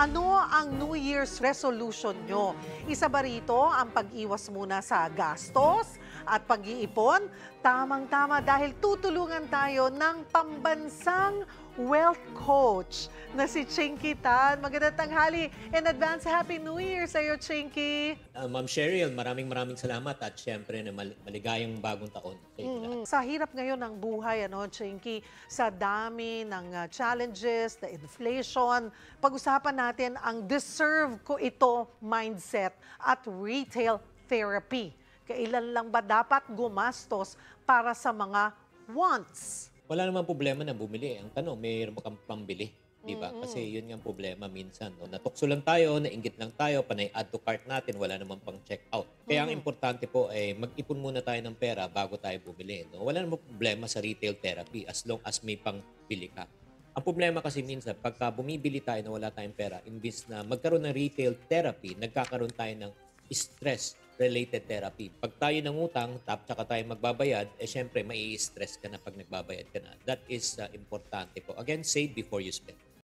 Ano ang New Year's resolution nyo? Isa ba rito ang pag-iwas muna sa gastos at pag-iipon? Tamang-tama dahil tutulungan tayo ng pambansang wealth coach na si Chinky Tan. Magandang tanghali. In advance, Happy New Year sa iyo, Chinky. Ma'am Cheryl, maraming salamat at syempre na maligayang bagong taon sa inyo lahat. Sa hirap ngayon ng buhay, Chinky, sa dami ng challenges, the inflation, pag-usapan natin ang deserve ko ito mindset at retail therapy. Kailan lang ba dapat gumastos para sa mga wants? Wala namang problema na bumili. Ang tanong, mayroon ba kang pambili? Di ba? Kasi yun yung problema minsan. No? Natukso lang tayo, nainggit lang tayo, panay add to cart natin, wala namang pang check out. Kaya ang importante po ay mag-ipon muna tayo ng pera bago tayo bumili. No? Wala namang problema sa retail therapy as long as may pangbili ka. Ang problema kasi minsan, pagka bumibili tayo na wala tayong pera, imbis na magkaroon ng retail therapy, nagkakaroon tayo ng stress-related therapy. Pag tayo nangutang, tsaka tayo magbabayad, syempre, mai-stress ka na pag nagbabayad ka na. That is importante po. Again, save before you spend.